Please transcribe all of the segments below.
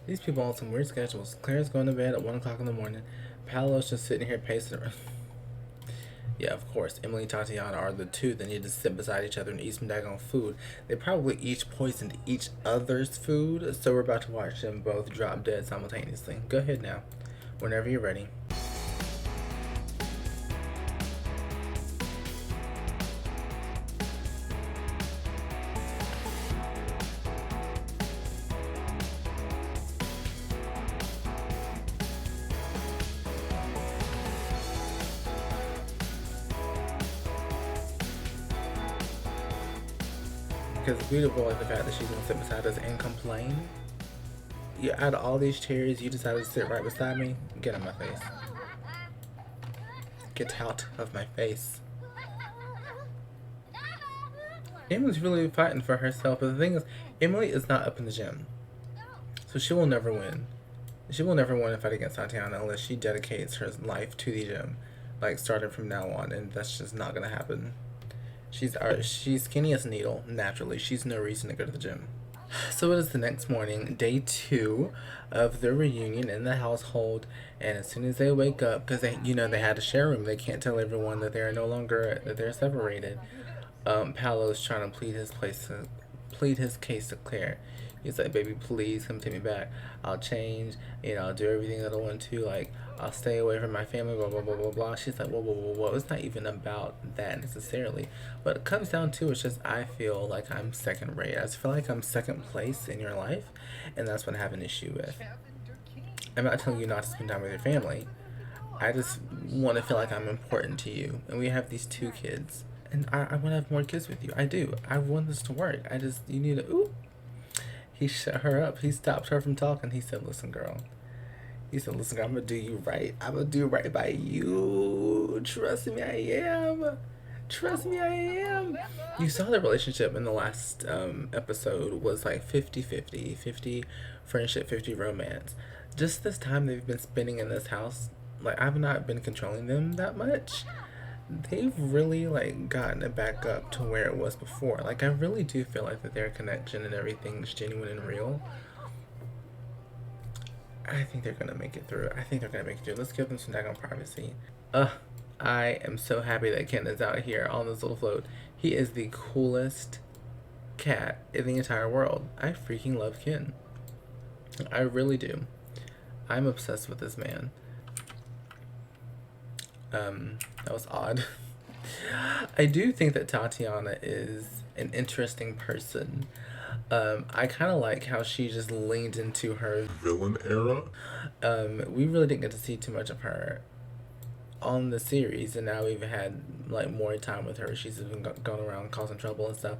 These people on some weird schedules. Claire's going to bed at 1 o'clock in the morning. Paolo's just sitting here pacing around. Yeah, of course. Emily and Tatiana are the two that need to sit beside each other and eat some daggone food. They probably each poisoned each other's food, so we're about to watch them both drop dead simultaneously. Go ahead now, whenever you're ready. Because we avoid the fact that she's gonna sit beside us and complain. You out of all these chairs, you decided to sit right beside me. Get out of my face. Get out of my face. Emily's really fighting for herself, but the thing is, Emily is not up in the gym, so she will never win. She will never win a fight against Tatiana unless she dedicates her life to the gym, like starting from now on, and that's just not gonna happen. She's skinny as a needle naturally. She's no reason to go to the gym. So it is the next morning, day 2 of the reunion in the household, and as soon as they wake up, because they had a share room, they can't tell everyone that they're no longer that they're separated. Paolo's trying to plead his case to Claire. He's like, baby, please come take me back. I'll change, I'll do everything that I want to, like, I'll stay away from my family, blah, blah, blah, blah, blah. She's like, whoa, whoa, whoa, whoa. It's not even about that necessarily. But it comes down to, it's just, I feel like I'm second rate. I just feel like I'm second place in your life, and that's what I have an issue with. I'm not telling you not to spend time with your family. I just want to feel like I'm important to you. And we have these 2 kids. And I want to have more kids with you. I do. I want this to work. You need to, ooh. He shut her up. He stopped her from talking. He said, listen, girl. I'm going to do you right. I'm going to do right by you. Trust me, I am. Trust me, I am. You saw the relationship in the last episode was like 50-50. 50 friendship, 50 romance. Just this time they've been spending in this house, like, I've not been controlling them that much. They've really, like, gotten it back up to where it was before. Like, I really do feel like that their connection and everything is genuine and real. I think they're gonna make it through. Let's give them some daggone privacy. I am so happy that Ken is out here on this little float. He is the coolest cat in the entire world. I freaking love Ken. I really do. I'm obsessed with this man. That was odd. I do think that Tatiana is an interesting person. I kind of like how she just leaned into her villain era. We really didn't get to see too much of her on the series, and now we've had like more time with her. She's even gone around causing trouble and stuff,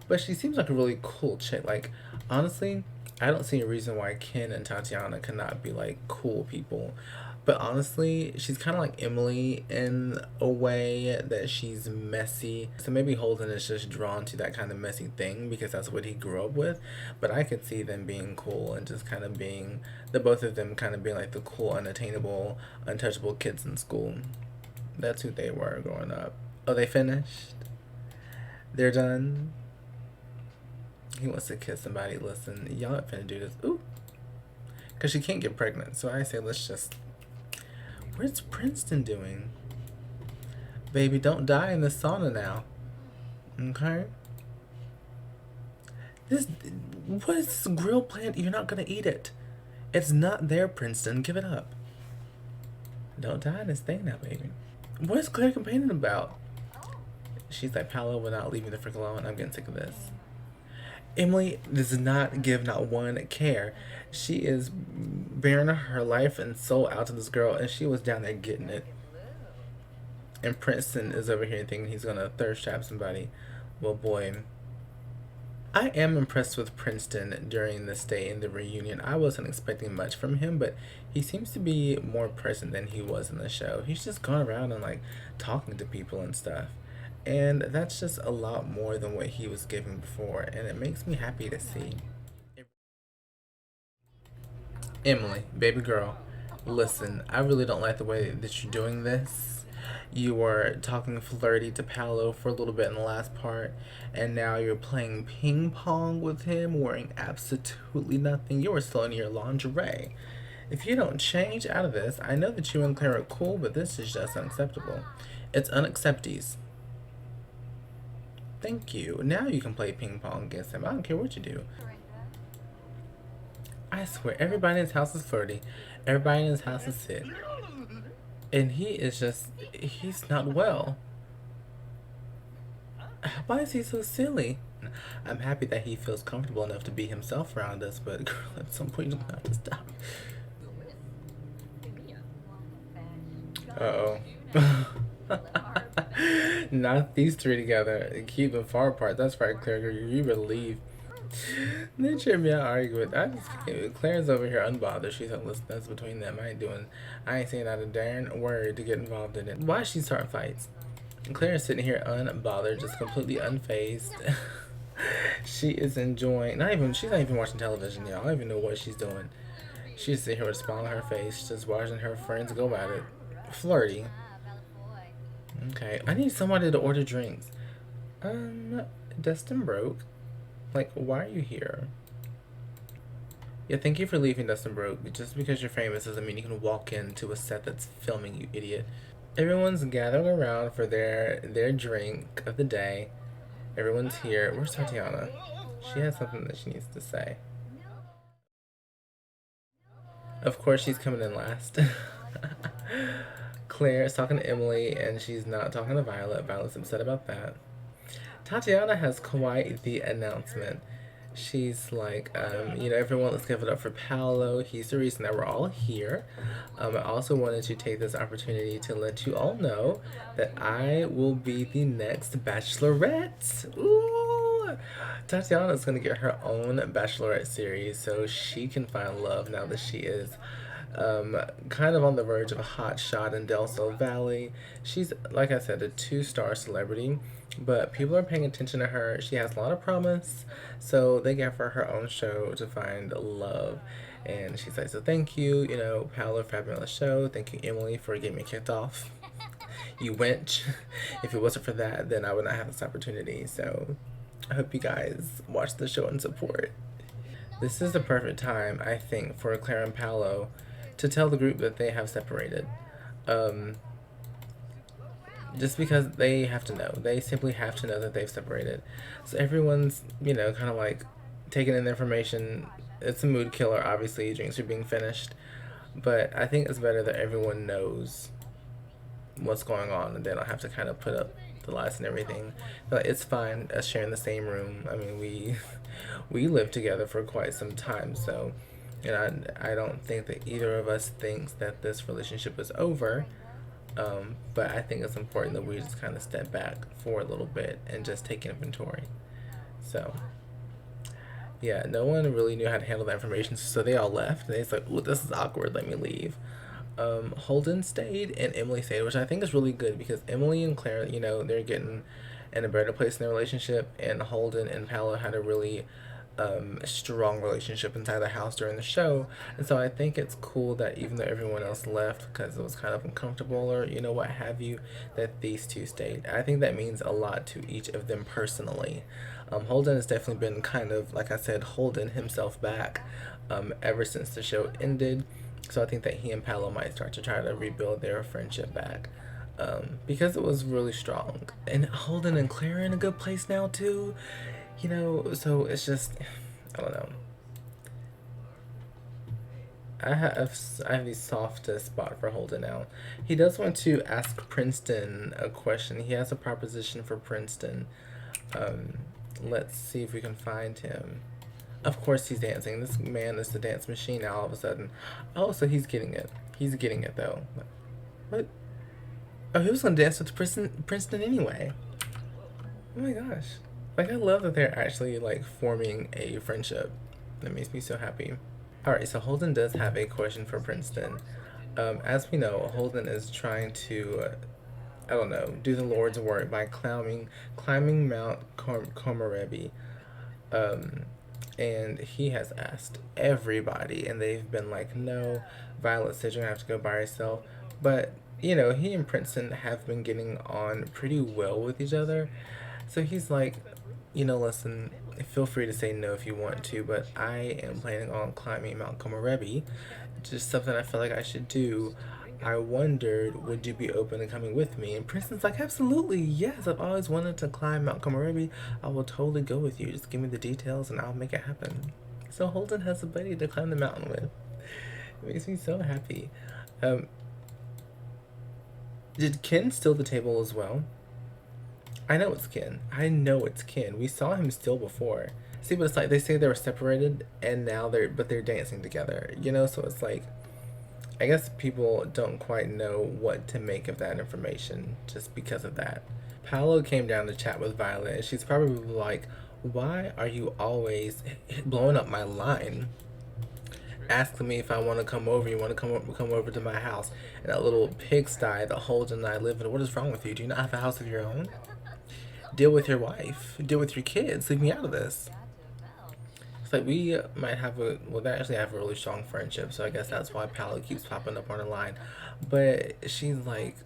but she seems like a really cool chick. Like, honestly, I don't see a reason why Ken and Tatiana cannot be like cool people. But honestly, she's kind of like Emily in a way that she's messy. So maybe Holden is just drawn to that kind of messy thing because that's what he grew up with. But I could see them being cool and just kind of being, the both of them kind of being like the cool, unattainable, untouchable kids in school. That's who they were growing up. Oh, they finished? They're done? He wants to kiss somebody. Listen, y'all not finna do this. Ooh. Because she can't get pregnant. So I say, let's just... What's Princeton doing? Baby, don't die in the sauna now. Okay? What is this grill plant? You're not gonna eat it. It's not there, Princeton. Give it up. Don't die in this thing now, baby. What is Claire complaining about? She's like, Paolo will not leave me the frick alone. I'm getting sick of this. Emily does not give not one care. She is bearing her life and soul out to this girl, and she was down there getting it. And Princeton is over here thinking he's gonna thirst trap somebody. Well, boy, I am impressed with Princeton during this day in the reunion. I wasn't expecting much from him, but he seems to be more present than he was in the show. He's just going around and like talking to people and stuff. And that's just a lot more than what he was giving before, and it makes me happy to see. Emily, baby girl, listen, I really don't like the way that you're doing this. You were talking flirty to Paolo for a little bit in the last part, and now you're playing ping pong with him, wearing absolutely nothing. You were still in your lingerie. If you don't change out of this, I know that you and Claire are cool, but this is just unacceptable. It's unaccepties. Thank you. Now you can play ping pong against him. I don't care what you do. I swear, everybody in his house is flirty. Everybody in his house is sick. And he is just, he's not well. Why is he so silly? I'm happy that he feels comfortable enough to be himself around us, but girl, at some point you're gonna have to stop. Uh-oh. Not these three together. Keep them far apart. That's right, Claire. You better leave. Then cheer me out, argue with. Claire's over here unbothered. She's like, listen, that's between them. I ain't saying not a darn word to get involved in it. Why is she starting fights? Claire's sitting here unbothered, just completely unfazed. She is enjoying, she's not even watching television, y'all. I don't even know what she's doing. She's sitting here with a smile on her face, just watching her friends go at it. Flirty. Okay, I need somebody to order drinks. Dustin broke. Like, why are you here? Yeah, thank you for leaving, Dustin broke. Just because you're famous doesn't mean you can walk into a set that's filming, you idiot. Everyone's gathered around for their drink of the day. Everyone's here. Where's Tatiana? She has something that she needs to say. Of course, she's coming in last. Claire is talking to Emily, and she's not talking to Violet. Violet's upset about that. Tatiana has quite the announcement. She's like, everyone, let's give it up for Paolo. He's the reason that we're all here. I also wanted to take this opportunity to let you all know that I will be the next Bachelorette. Ooh! Tatiana's going to get her own Bachelorette series so she can find love now that she is kind of on the verge of a hot shot in Del Sol Valley. She's, like I said, a 2-star celebrity, but people are paying attention to her. She has a lot of promise, so they gave her her own show to find love. And she's like, so thank you, Paolo, for having me on the show. Thank you, Emily, for getting me kicked off. You wench. If it wasn't for that, then I would not have this opportunity. So I hope you guys watch the show and support. This is the perfect time, I think, for Claire and Paolo to tell the group that they have separated. Just because they have to know. They simply have to know that they've separated. So everyone's, kind of like taking in the information. It's a mood killer, obviously. Drinks are being finished. But I think it's better that everyone knows what's going on and they don't have to kind of put up the lies and everything. But it's fine us sharing the same room. I mean, we lived together for quite some time, so I don't think that either of us thinks that this relationship is over. But I think it's important that we just kind of step back for a little bit and just take inventory. So yeah, no one really knew how to handle that information, so they all left. They was like, ooh, this is awkward, let me leave. Holden stayed and Emily stayed, which I think is really good because Emily and Claire, they're getting in a better place in their relationship, and Holden and Paolo had a really strong relationship inside the house during the show. And so I think it's cool that even though everyone else left because it was kind of uncomfortable or what have you, that these two stayed. I think that means a lot to each of them personally. Holden has definitely been kind of, like I said, holding himself back ever since the show ended. So I think that he and Paolo might start to try to rebuild their friendship back because it was really strong. And Holden and Claire are in a good place now too. So it's just, I don't know. I have the softest spot for Holden now. He does want to ask Princeton a question. He has a proposition for Princeton. Let's see if we can find him. Of course he's dancing. This man is the dance machine now all of a sudden. Oh, so he's getting it. He's getting it though. What? Oh, he was gonna dance with Princeton anyway. Oh my gosh. Like, I love that they're actually, like, forming a friendship. That makes me so happy. Alright, so Holden does have a question for Princeton. As we know, Holden is trying to, do the Lord's work by climbing Mount Komorebi. And he has asked everybody, and they've been like, no. Violet said you're gonna have to go by yourself. But you know, he and Princeton have been getting on pretty well with each other. So he's like, you know, listen, feel free to say no if you want to, but I am planning on climbing Mount Komorebi. Just something I feel like I should do. I wondered, would you be open to coming with me? And Princeton's like, absolutely, yes. I've always wanted to climb Mount Komorebi. I will totally go with you. Just give me the details and I'll make it happen. So Holden has a buddy to climb the mountain with. It makes me so happy. Um, did Ken steal the table as well? I know it's Ken. I know it's Ken. We saw him steal before. See, but it's like they say they were separated and now they're dancing together. You know, so it's like I guess people don't quite know what to make of that information just because of that. Paolo came down to chat with Violet and she's probably like, why are you always blowing up my line? Asking me if I want to come over. You want to come over to my house in that little pigsty that Holden and I live in. What is wrong with you? Do you not have a house of your own? Deal with your wife. Deal with your kids. Leave me out of this. It's like we might have a, well, they actually have a really strong friendship, so I guess that's why Paolo keeps popping up on the line. But she's like,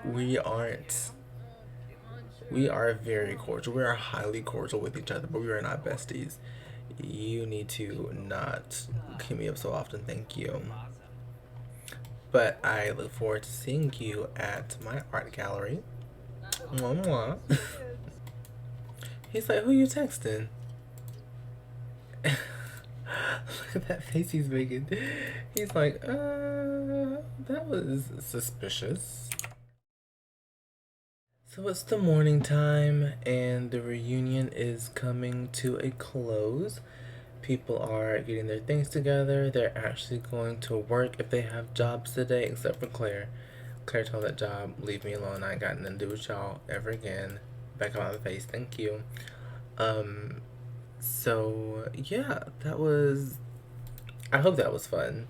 we aren't. We are very cordial. We are highly cordial with each other, but we are not besties. You need to not hit me up so often, thank you. But I look forward to seeing you at my art gallery. Mwah, mwah. He's like, who you texting? Look at that face he's making. He's like, that was suspicious. So it's the morning time and the reunion is coming to a close. People are getting their things together. They're actually going to work if they have jobs today, except for Claire. Claire told that job, leave me alone. I ain't got nothing to do with y'all ever again. Back on my face, thank you. So yeah, that was, I hope that was fun.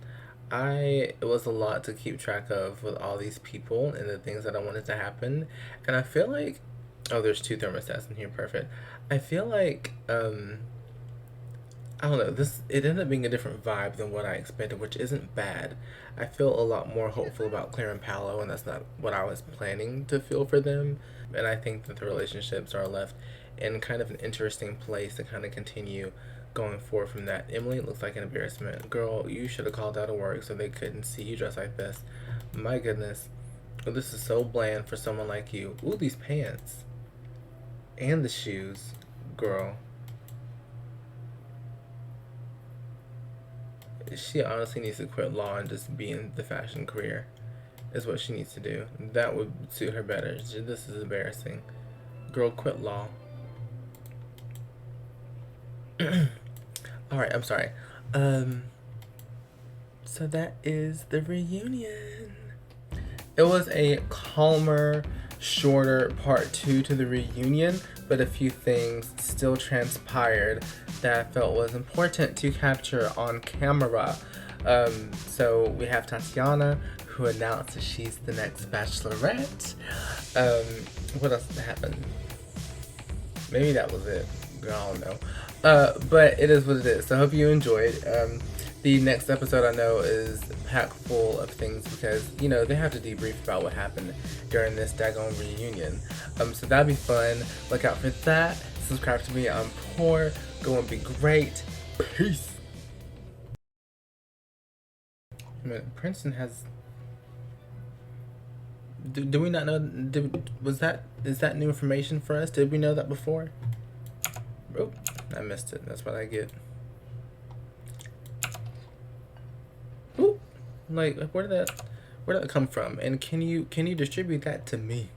It was a lot to keep track of with all these people and the things that I wanted to happen. And I feel like, oh, there's 2 thermostats in here, perfect. I feel like, I don't know, it ended up being a different vibe than what I expected, which isn't bad. I feel a lot more hopeful about Claire and Paolo, and that's not what I was planning to feel for them. And I think that the relationships are left in kind of an interesting place to kind of continue going forward from that. Emily looks like an embarrassment. Girl, you should have called out of work so they couldn't see you dressed like this. My goodness. This is so bland for someone like you. Ooh, these pants. And the shoes. Girl. She honestly needs to quit law and just be in the fashion career. Is what she needs to do. That would suit her better. This is embarrassing. Girl, quit law. Alright, I'm sorry. So that is the reunion. It was a calmer, shorter part 2 to the reunion, but a few things still transpired that I felt was important to capture on camera. So we have Tatiana, who announced that she's the next Bachelorette. What else happened? Maybe that was it. I don't know. But it is what it is. So I hope you enjoyed. The next episode I know is packed full of things because, you know, they have to debrief about what happened during this daggone reunion. So that'd be fun. Look out for that. Subscribe to me. I'm poor. Go and be great. Peace. I mean, Princeton has... Do we not know? Is that new information for us? Did we know that before? Oh, I missed it. That's what I get. Ooh, like where did that come from? And can you distribute that to me?